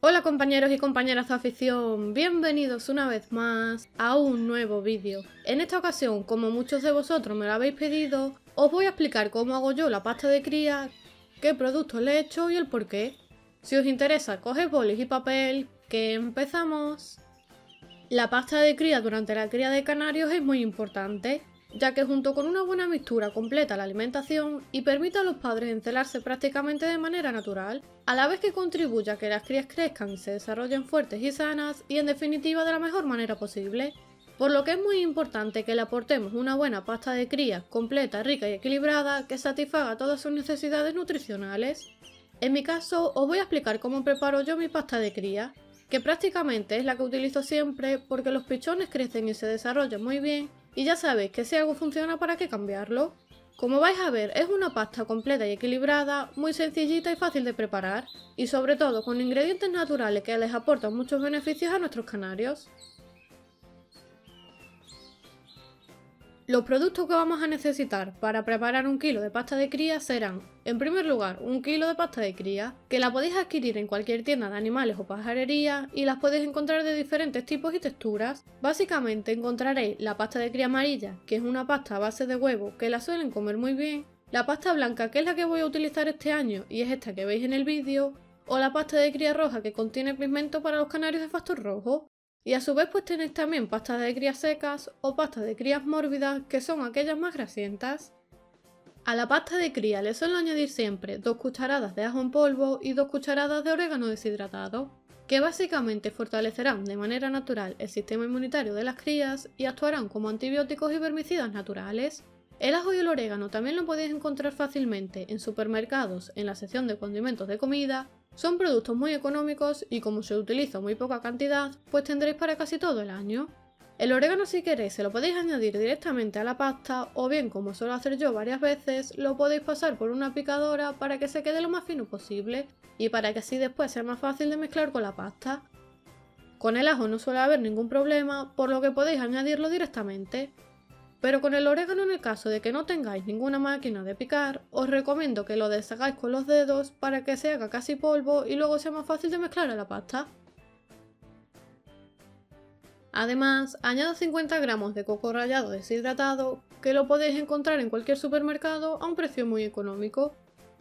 Hola compañeros y compañeras de afición, bienvenidos una vez más a un nuevo vídeo. En esta ocasión, como muchos de vosotros me lo habéis pedido, os voy a explicar cómo hago yo la pasta de cría, qué productos le he hecho y el porqué. Si os interesa, coged bolis y papel, que empezamos. La pasta de cría durante la cría de canarios es muy importante, ya que junto con una buena mixtura completa la alimentación y permite a los padres encelarse prácticamente de manera natural, a la vez que contribuye a que las crías crezcan y se desarrollen fuertes y sanas y en definitiva de la mejor manera posible. Por lo que es muy importante que le aportemos una buena pasta de cría completa, rica y equilibrada que satisfaga todas sus necesidades nutricionales. En mi caso os voy a explicar cómo preparo yo mi pasta de cría, que prácticamente es la que utilizo siempre porque los pichones crecen y se desarrollan muy bien y ya sabéis que si algo funciona, ¿para qué cambiarlo? Como vais a ver, es una pasta completa y equilibrada, muy sencillita y fácil de preparar, y sobre todo con ingredientes naturales que les aportan muchos beneficios a nuestros canarios. Los productos que vamos a necesitar para preparar un kilo de pasta de cría serán, en primer lugar, un kilo de pasta de cría, que la podéis adquirir en cualquier tienda de animales o pajarería y las podéis encontrar de diferentes tipos y texturas. Básicamente encontraréis la pasta de cría amarilla, que es una pasta a base de huevo que la suelen comer muy bien, la pasta blanca, que es la que voy a utilizar este año y es esta que veis en el vídeo, o la pasta de cría roja, que contiene pigmento para los canarios de factor rojo. Y a su vez pues tenéis también pastas de crías secas o pastas de crías mórbidas, que son aquellas más grasientas. A la pasta de cría le suelo añadir siempre 2 cucharadas de ajo en polvo y 2 cucharadas de orégano deshidratado, que básicamente fortalecerán de manera natural el sistema inmunitario de las crías y actuarán como antibióticos y vermicidas naturales. El ajo y el orégano también lo podéis encontrar fácilmente en supermercados en la sección de condimentos de comida. Son productos muy económicos y como se utiliza muy poca cantidad, pues tendréis para casi todo el año. El orégano, si queréis, se lo podéis añadir directamente a la pasta o bien, como suelo hacer yo varias veces, lo podéis pasar por una picadora para que se quede lo más fino posible y para que así después sea más fácil de mezclar con la pasta. Con el ajo no suele haber ningún problema, por lo que podéis añadirlo directamente. Pero con el orégano, en el caso de que no tengáis ninguna máquina de picar, os recomiendo que lo deshagáis con los dedos para que se haga casi polvo y luego sea más fácil de mezclar a la pasta. Además, añado 50 gramos de coco rallado deshidratado, que lo podéis encontrar en cualquier supermercado a un precio muy económico.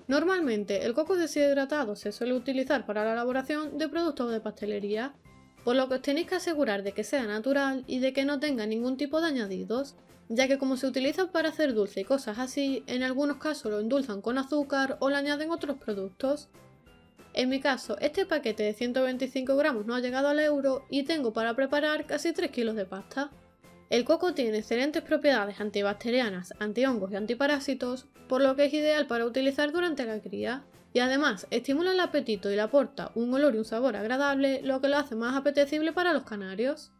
Normalmente el coco deshidratado se suele utilizar para la elaboración de productos de pastelería, por lo que os tenéis que asegurar de que sea natural y de que no tenga ningún tipo de añadidos, ya que como se utiliza para hacer dulce y cosas así, en algunos casos lo endulzan con azúcar o le añaden otros productos. En mi caso, este paquete de 125 gramos no ha llegado al euro y tengo para preparar casi 3 kilos de pasta. El coco tiene excelentes propiedades antibacterianas, antihongos y antiparásitos, por lo que es ideal para utilizar durante la cría. Y además, estimula el apetito y le aporta un olor y un sabor agradable, lo que lo hace más apetecible para los canarios.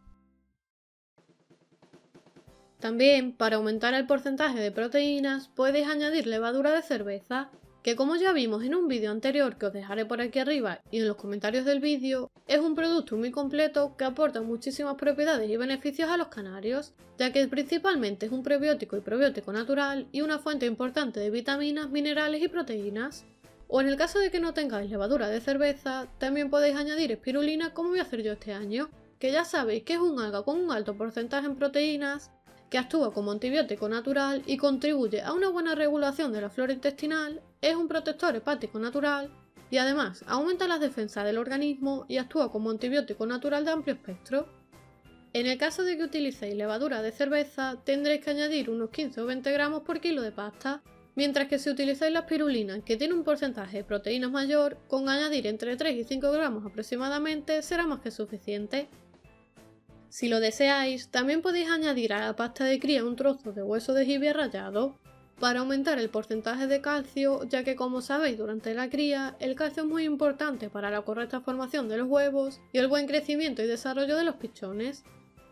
También, para aumentar el porcentaje de proteínas, podéis añadir levadura de cerveza, que como ya vimos en un vídeo anterior que os dejaré por aquí arriba y en los comentarios del vídeo, es un producto muy completo que aporta muchísimas propiedades y beneficios a los canarios, ya que principalmente es un prebiótico y probiótico natural y una fuente importante de vitaminas, minerales y proteínas. O en el caso de que no tengáis levadura de cerveza, también podéis añadir espirulina, como voy a hacer yo este año, que ya sabéis que es un alga con un alto porcentaje en proteínas, que actúa como antibiótico natural y contribuye a una buena regulación de la flora intestinal, es un protector hepático natural y además aumenta las defensas del organismo y actúa como antibiótico natural de amplio espectro. En el caso de que utilicéis levadura de cerveza, tendréis que añadir unos 15 o 20 gramos por kilo de pasta, mientras que si utilizáis la espirulina, que tiene un porcentaje de proteínas mayor, con añadir entre 3 y 5 gramos aproximadamente será más que suficiente. Si lo deseáis, también podéis añadir a la pasta de cría un trozo de hueso de jibia rallado, para aumentar el porcentaje de calcio, ya que como sabéis durante la cría, el calcio es muy importante para la correcta formación de los huevos y el buen crecimiento y desarrollo de los pichones.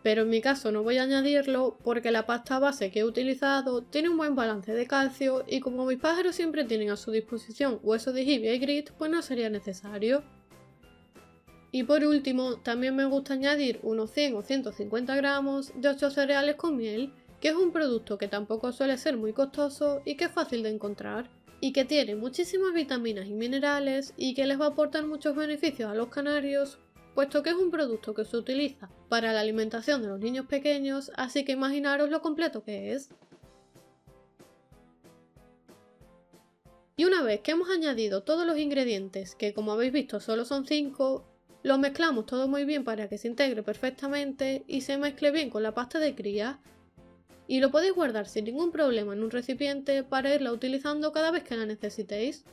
Pero en mi caso no voy a añadirlo porque la pasta base que he utilizado tiene un buen balance de calcio y como mis pájaros siempre tienen a su disposición hueso de jibia y grit, pues no sería necesario. Y por último, también me gusta añadir unos 100 o 150 gramos de 8 cereales con miel, que es un producto que tampoco suele ser muy costoso y que es fácil de encontrar. y que tiene muchísimas vitaminas y minerales y que les va a aportar muchos beneficios a los canarios, puesto que es un producto que se utiliza para la alimentación de los niños pequeños, así que imaginaros lo completo que es. Y una vez que hemos añadido todos los ingredientes, que como habéis visto solo son 5, lo mezclamos todo muy bien para que se integre perfectamente y se mezcle bien con la pasta de cría. Y lo podéis guardar sin ningún problema en un recipiente para irla utilizando cada vez que la necesitéis.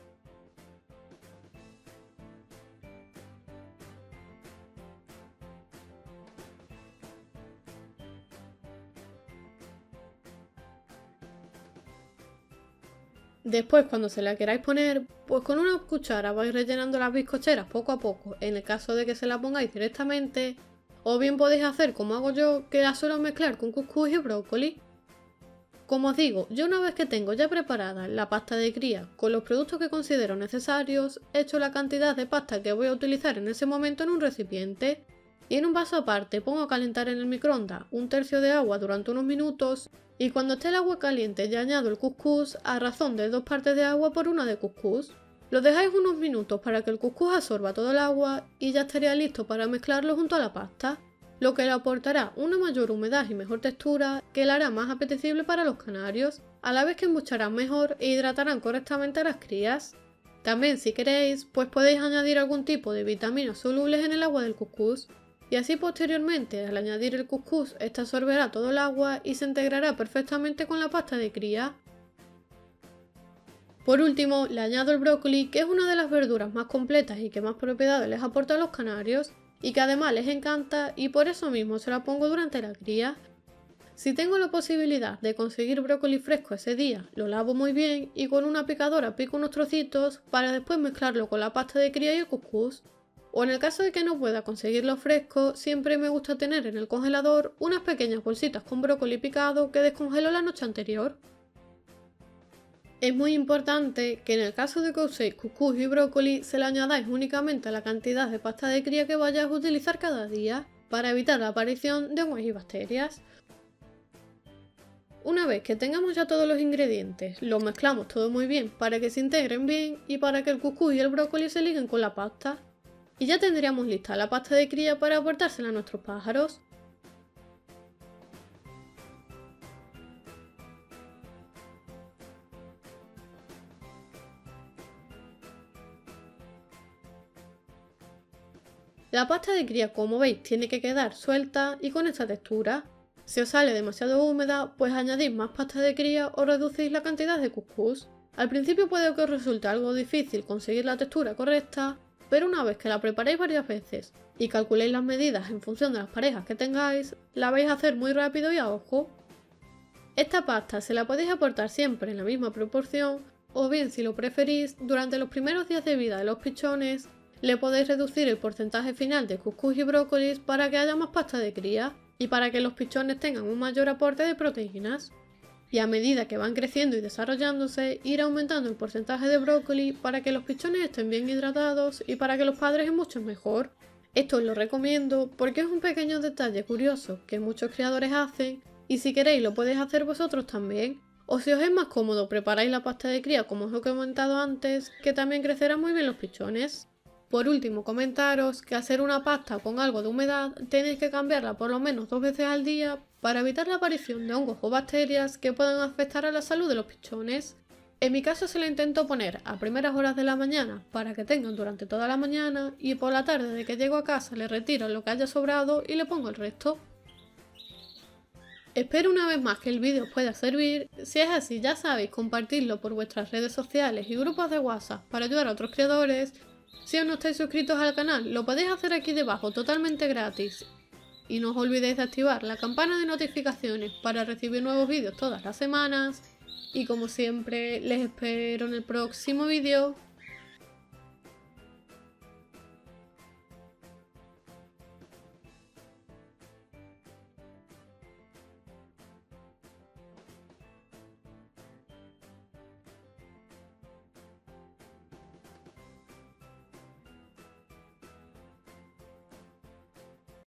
Después, cuando se la queráis poner, pues con una cuchara vais rellenando las bizcocheras poco a poco, en el caso de que se la pongáis directamente, o bien podéis hacer como hago yo, que la suelo mezclar con cuscús y brócoli. Como os digo, yo una vez que tengo ya preparada la pasta de cría con los productos que considero necesarios, echo la cantidad de pasta que voy a utilizar en ese momento en un recipiente y en un vaso aparte pongo a calentar en el microondas 1/3 de agua durante unos minutos y cuando esté el agua caliente ya añado el cuscús a razón de 2 partes de agua por 1 de cuscús. Lo dejáis unos minutos para que el cuscús absorba todo el agua y ya estaría listo para mezclarlo junto a la pasta, lo que le aportará una mayor humedad y mejor textura que la hará más apetecible para los canarios, a la vez que embucharán mejor e hidratarán correctamente a las crías. También si queréis, pues podéis añadir algún tipo de vitaminas solubles en el agua del cuscús, y así posteriormente al añadir el cuscús, este absorberá todo el agua y se integrará perfectamente con la pasta de cría. Por último, le añado el brócoli, que es una de las verduras más completas y que más propiedades les aporta a los canarios, y que además les encanta y por eso mismo se la pongo durante la cría. Si tengo la posibilidad de conseguir brócoli fresco ese día, lo lavo muy bien y con una picadora pico unos trocitos para después mezclarlo con la pasta de cría y el cuscús. O en el caso de que no pueda conseguirlo fresco, siempre me gusta tener en el congelador unas pequeñas bolsitas con brócoli picado que descongelo la noche anterior. Es muy importante que en el caso de que uséis cuscús y brócoli se le añadáis únicamente a la cantidad de pasta de cría que vayáis a utilizar cada día para evitar la aparición de hongos y bacterias. Una vez que tengamos ya todos los ingredientes, los mezclamos todo muy bien para que se integren bien y para que el cuscús y el brócoli se liguen con la pasta. Y ya tendríamos lista la pasta de cría para aportársela a nuestros pájaros. La pasta de cría, como veis, tiene que quedar suelta y con esta textura. Si os sale demasiado húmeda, pues añadid más pasta de cría o reducís la cantidad de cuscús. Al principio puede que os resulte algo difícil conseguir la textura correcta, pero una vez que la preparéis varias veces y calculéis las medidas en función de las parejas que tengáis, la vais a hacer muy rápido y a ojo. Esta pasta se la podéis aportar siempre en la misma proporción, o bien si lo preferís, durante los primeros días de vida de los pichones, le podéis reducir el porcentaje final de cuscús y brócolis para que haya más pasta de cría y para que los pichones tengan un mayor aporte de proteínas. Y a medida que van creciendo y desarrollándose, ir aumentando el porcentaje de brócoli para que los pichones estén bien hidratados y para que los padres embuchen mejor. Esto os lo recomiendo porque es un pequeño detalle curioso que muchos criadores hacen y si queréis lo podéis hacer vosotros también. O si os es más cómodo preparáis la pasta de cría como os he comentado antes, que también crecerán muy bien los pichones. Por último, comentaros que hacer una pasta con algo de humedad tenéis que cambiarla por lo menos 2 veces al día para evitar la aparición de hongos o bacterias que puedan afectar a la salud de los pichones. En mi caso se la intento poner a primeras horas de la mañana para que tengan durante toda la mañana y por la tarde de que llego a casa le retiro lo que haya sobrado y le pongo el resto. Espero una vez más que el vídeo os pueda servir. Si es así, ya sabéis, compartirlo por vuestras redes sociales y grupos de WhatsApp para ayudar a otros creadores. Si aún no estáis suscritos al canal, lo podéis hacer aquí debajo totalmente gratis. Y no os olvidéis de activar la campana de notificaciones para recibir nuevos vídeos todas las semanas. Y como siempre, les espero en el próximo vídeo.